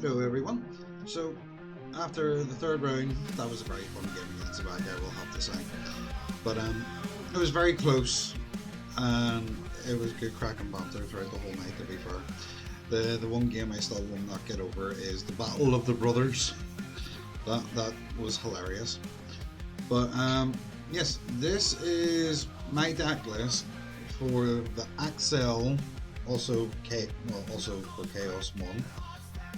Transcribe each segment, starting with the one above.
Hello everyone. So after the third round, that was a very fun game against the bad guy, we'll have to say. But it was very close and it was good crack and banter throughout the whole night, to be fair. The one game I still will not get over is the Battle of the Brothers. That was hilarious. But yes, this is my deck list for the Accel, also for Chaosmon,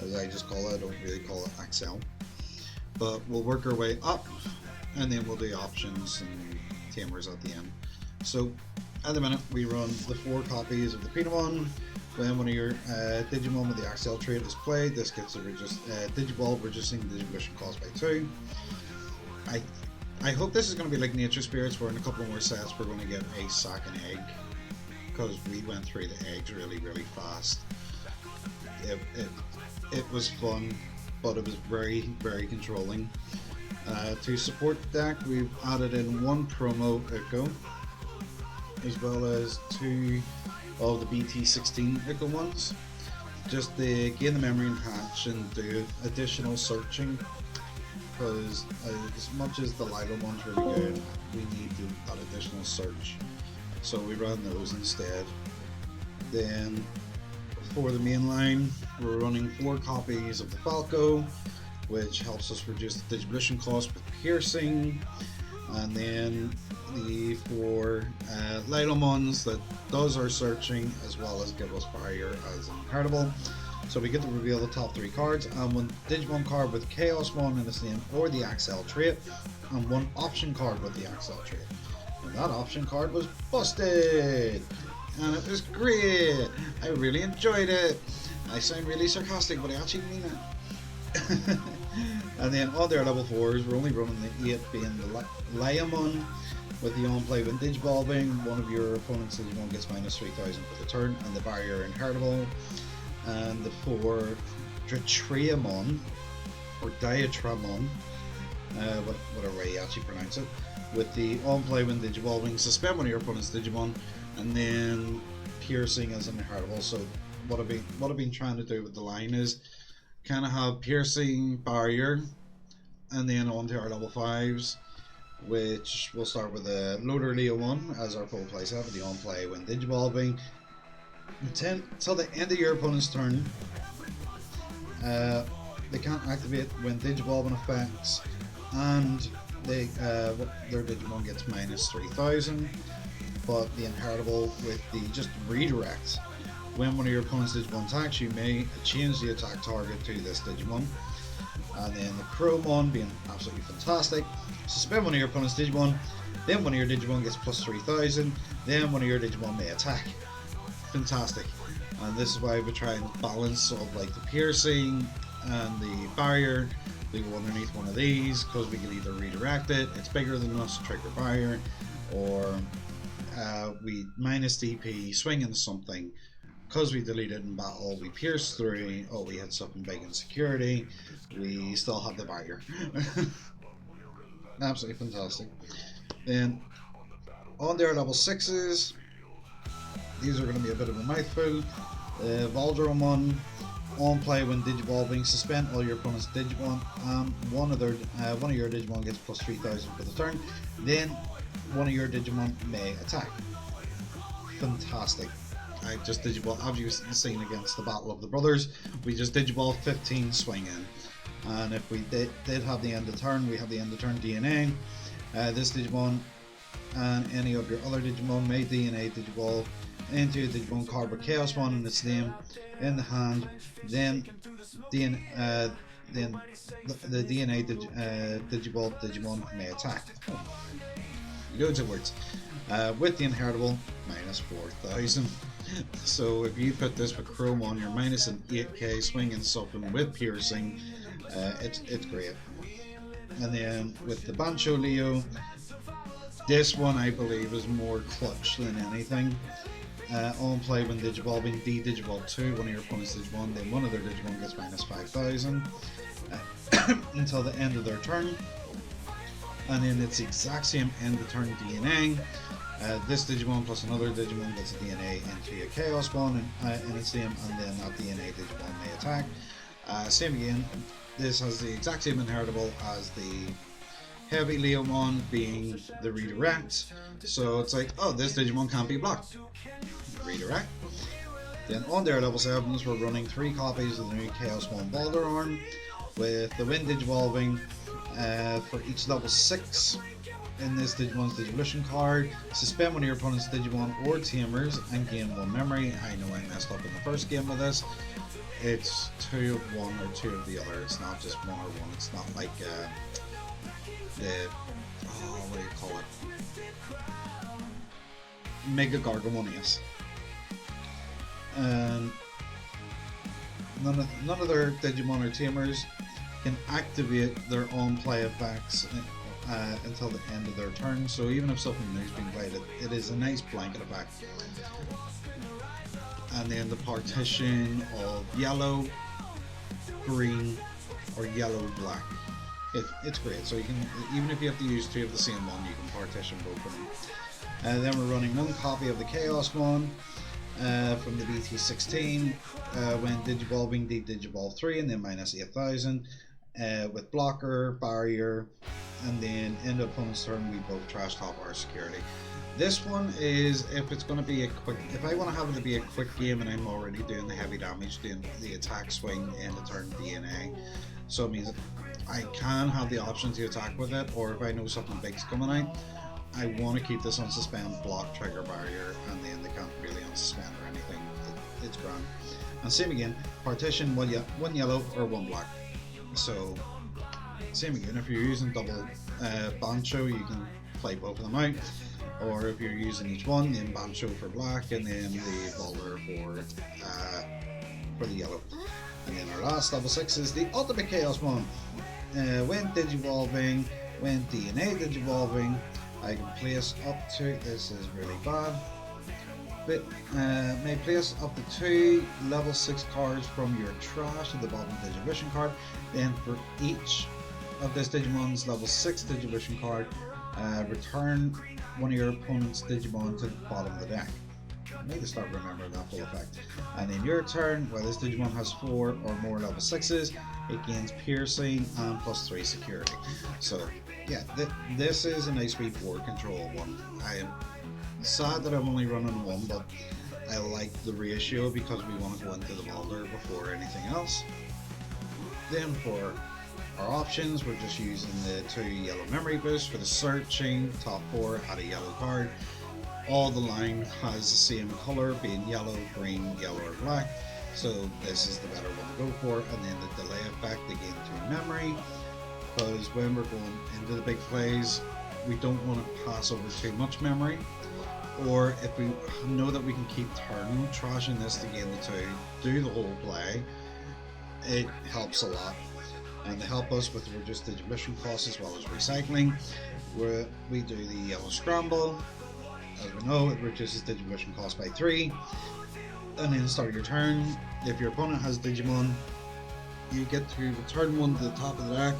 as I just call it. I don't really call it Accel. But we'll work our way up, and then we'll do options and tamers at the end. So at the minute we run the 4 copies of the Pinamon. When one of your Digimon with the Accel trait is played, this gets a Digiball, reducing the Digivolution cost by 2. I hope this is going to be like Nature Spirits, where in a couple more sets we're going to get a sack and egg, because we went through the eggs really fast. It was fun, but it was very controlling. To support the deck, we've added in 1 promo Echo, as well as 2 of the BT16 Echo ones, just to gain the memory and hatch and do additional searching, because as much as the Lilo one's really good, we need that additional search, so we ran those instead. Then for the main line, we're running 4 copies of the Falco, which helps us reduce the Digivolution cost with piercing, and then the 4 Litomons that does our searching, as well as give us fire as inheritable. So we get to reveal the top 3 cards, and 1 Digimon card with Chaosmon in its name or the Accel trait, and 1 option card with the Accel trait. And that option card was busted! And it was great! I really enjoyed it! I sound really sarcastic, but I actually mean it. And then on their level 4s, we're only running the 8, being the Liamon with the on-play when Digivolving. One of your opponent's Digimon gets minus 3,000 for the turn, and the barrier inheritable. And the 4 Diatramon, or Diatramon, whatever way you actually pronounce it, with the on-play when Digivolving, suspend one of your opponent's Digimon, and then piercing as an inheritable. So what I've been trying to do with the line is kind of have piercing, barrier, and then on to our level 5s, which we'll start with the Loader Leo 1 as our full play set with the on play when Digivolving. Until the end of your opponent's turn, they can't activate when Digivolving effects, and their Digimon gets minus 3,000. But the inheritable with the just redirect. When one of your opponent's Digimon attacks, you may change the attack target to this Digimon. And then the Crowmon being absolutely fantastic. Suspend one of your opponent's Digimon, then one of your Digimon gets plus 3,000, then one of your Digimon may attack. Fantastic. And this is why we're trying to balance of like the piercing and the barrier. We go underneath one of these, because we can either redirect it, it's bigger than us, trigger barrier, or we minus DP, swing into something. Because we delete it in battle, we pierce through, oh, we had something big in security, we still have the barrier. Absolutely fantastic. Then on their level 6s, these are going to be a bit of a mouthful. Voldromon, on play when Digivolving, suspend all your opponent's Digimon, one of your Digimon gets plus 3,000 for the turn, then one of your Digimon may attack. Fantastic. I just Digiball, as you've seen against the Battle of the Brothers, we just Digiball 15 swing in. And if we did have the end of turn, we have the end of turn DNA. This Digimon and any of your other Digimon may DNA Digiball into a Digimon card with Chaosmon in its name in the hand. Then the DNA Digiball Digimon may attack. Oh, loads of words. With the inheritable, minus 4,000. So if you put this with Chrome on, you're minus an 8k swing and something with piercing. It's great. And then with the Bancho Leo, this one I believe is more clutch than anything. On play when Digivolving, Digivolve 2, one of your opponent's Digimon, then one of their Digimon gets minus 5,000 until the end of their turn. And then it's the exact same end of turn DNA. This Digimon plus another Digimon gets a DNA into a Chaosmon in its name, and then that DNA Digimon may attack. Same again, this has the exact same inheritable as the Heavy Leomon being the redirect. So it's like, oh, this Digimon can't be blocked. Redirect. Then on their level 7s, we're running 3 copies of the new Chaosmon Balder Arm with the Wind Digivolving for each level 6 in this Digimon's Digivolution card. Suspend one of your opponent's Digimon or Tamers and gain 1 memory. I know I messed up in the first game with this. It's 2 of one or 2 of the other. It's not just 1 or 1. It's not like what do you call it? Mega Gargamonius. And none of their Digimon or Tamers can activate their own play effects until the end of their turn. So even if something new is being played, it is a nice blanket effect. And then the partition of yellow, green, or yellow black. It's great. So you can, even if you have to use 2 of the same one, you can partition both of them. And then we're running 1 copy of the Chaosmon from the BT16 when Digivolving, Digivolve 3 and then minus 8000 with blocker, barrier, and then end of opponent's turn we both trash top our security. This one is if it's going to be a quick, if I want to have it to be a quick game and I'm already doing the heavy damage, doing the attack swing end of turn DNA, so it means I can have the option to attack with it, or if I know something big's coming out, I want to keep this on suspend, block, trigger, barrier, and then they can't really unsuspend or anything. It's grand. And same again, partition, one yellow or 1 black. So same again, if you're using double Bancho, you can play both of them out. Or if you're using each one, then Bancho for black and then the Boulder for the yellow. And then our last level 6 is the Ultimate Chaosmon. When Digivolving, when DNA Digivolving, I can place up to, this is really bad, but may place up to 2 level 6 cards from your trash to the bottom Digivision card. Then for each of this Digimon's level 6 Digivision card, return one of your opponent's Digimon to the bottom of the deck. I need to start remembering that full effect. And in your turn, while this Digimon has 4 or more level 6s, it gains piercing and +3 security. So yeah, this is a nice wee board control one. I am sad that I'm only running 1, but I like the ratio because we want to go into the Boulder before anything else. Then for our options, we're just using the 2 yellow memory boosts for the searching. Top 4 had a yellow card. All the line has the same color, being yellow, green, yellow, or black. So this is the better one to go for. And then the delay effect, they gain 2 memory. Because when we're going into the big plays, we don't want to pass over too much memory. Or if we know that we can keep turning, trashing this to gain the 2, do the whole play, it helps a lot. And to help us with reduced digivision costs as well as recycling, we do the yellow scramble. As we know, it reduces digivision costs by 3. And then start your turn. If your opponent has Digimon, you get to return 1 to the top of the deck.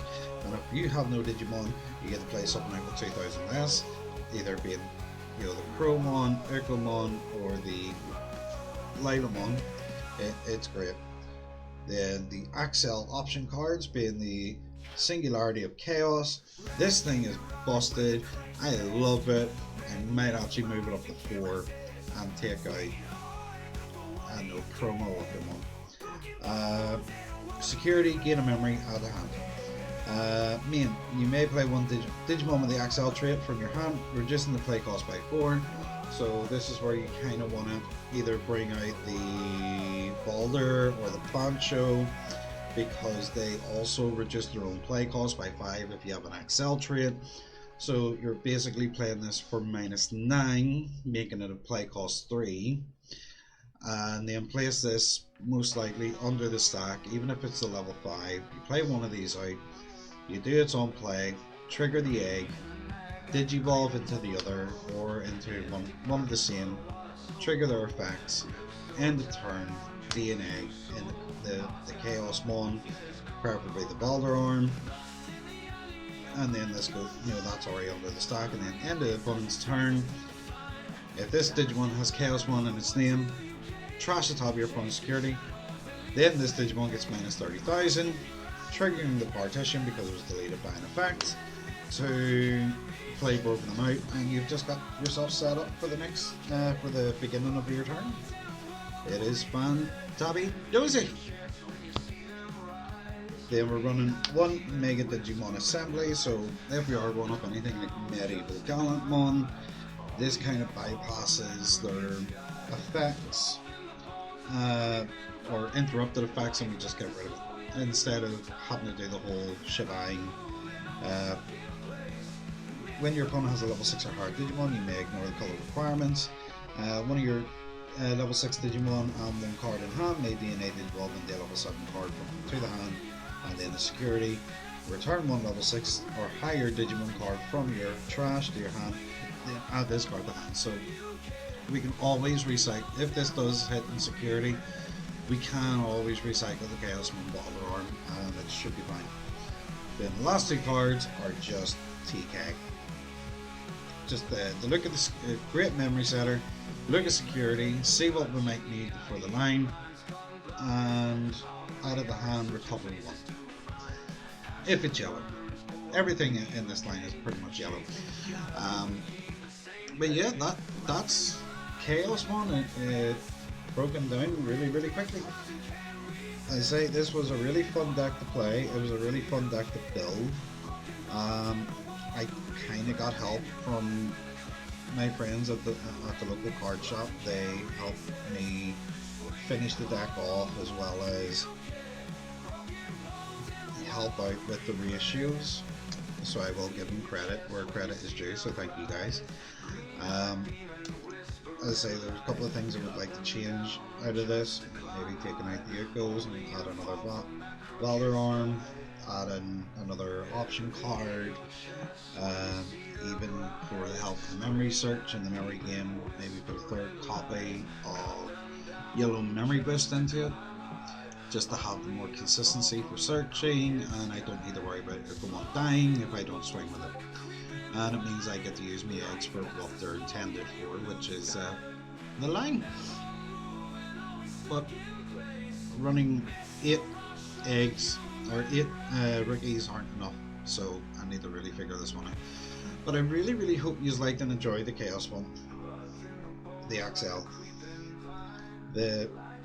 And if you have no Digimon, you get to play something out with 2000 less, either being the Cromon, Ecomon, or the Lilamon. It's great. Then the Accel option cards being the Singularity of Chaos. This thing is busted. I love it. I might actually move it up to 4 and take out no promo of them on. Security, gain a memory, add a hand. You may play 1 Digimon with the Accel trait from your hand, reducing the play cost by 4. So this is where you kind of want to either bring out the Boulder or the Bancho, because they also reduce their own play cost by 5 if you have an Accel trait. So you're basically playing this for -9, making it a play cost 3. And then place this most likely under the stack, even if it's a level 5. You play one of these out, you do its own play, trigger the egg, Digivolve into the other or into one of the same, trigger their effects, end of turn, DNA in the Chaosmon, preferably the Balder Arm, and then this goes, that's already under the stack, and then end of the opponent's turn. If this Digimon has Chaosmon in its name, trash the top of your opponent's security, Then this Digimon gets minus 30,000, triggering the partition because it was deleted by an effect to play broken them out, and you've just got yourself set up for the next for the beginning of your turn. It is fantabby-dozy. Then we're running one Mega Digimon Assembly, so if we are going up anything like Medieval Gallantmon, this kind of bypasses their effects or interrupted effects, and we just get rid of it instead of having to do the whole shebang. When your opponent has a level 6 or higher Digimon, you may ignore the color requirements. One of your level 6 Digimon and one card in hand may DNA the development level 7 card to the hand, and then the security. Return one level 6 or higher Digimon card from your trash to your hand, then add this card to hand. So we can always recycle. If this does hit in security, we can always recycle the Chaosmon Bottle Arm, and it should be fine. Then the last two cards are just TK. Just the look at the great memory setter, look at security, see what we might need for the line, and out of the hand recover one. If it's yellow. Everything in this line is pretty much yellow. But yeah, that's Chaosmon. It broken down really quickly. I say this was a really fun deck to play. It was a really fun deck to build. I kind of got help from my friends at the local card shop. They helped me finish the deck off, as well as help out with the reissues. So I will give them credit where credit is due. So thank you guys. As I say, there's a couple of things I would like to change out of this. Maybe taking out the Echoes and add another Valor Arm, add in another option card, even for the help of the memory search in the memory game, maybe put a third copy of Yellow Memory Boost into it, just to have more consistency for searching, and I don't need to worry about Pokemon dying if I don't swing with it. And it means I get to use my eggs for what they're intended for, which is the line. But running 8 eggs or 8 rookies aren't enough, so I need to really figure this one out. But I really hope you liked and enjoyed the Chaosmon, the Accel.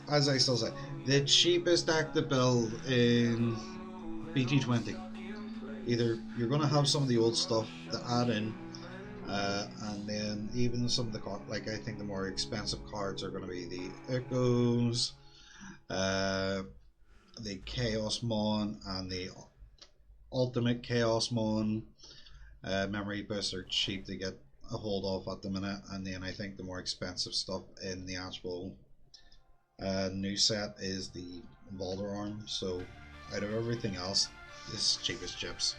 As I still say, the cheapest deck to build in BT20. Either you're going to have some of the old stuff to add in, and then even some of the cards, like I think the more expensive cards are going to be the Echoes, the Chaosmon, and the Ultimate Chaosmon. Memory Boosts are cheap to get a hold of at the minute, and then I think the more expensive stuff in the actual new set is the Valor Arm. So out of everything else, this is cheapest chips.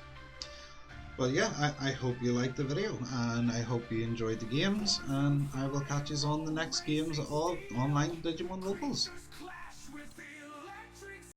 But yeah, I hope you liked the video, and I hope you enjoyed the games, and I will catch you on the next games of online Digimon Locals.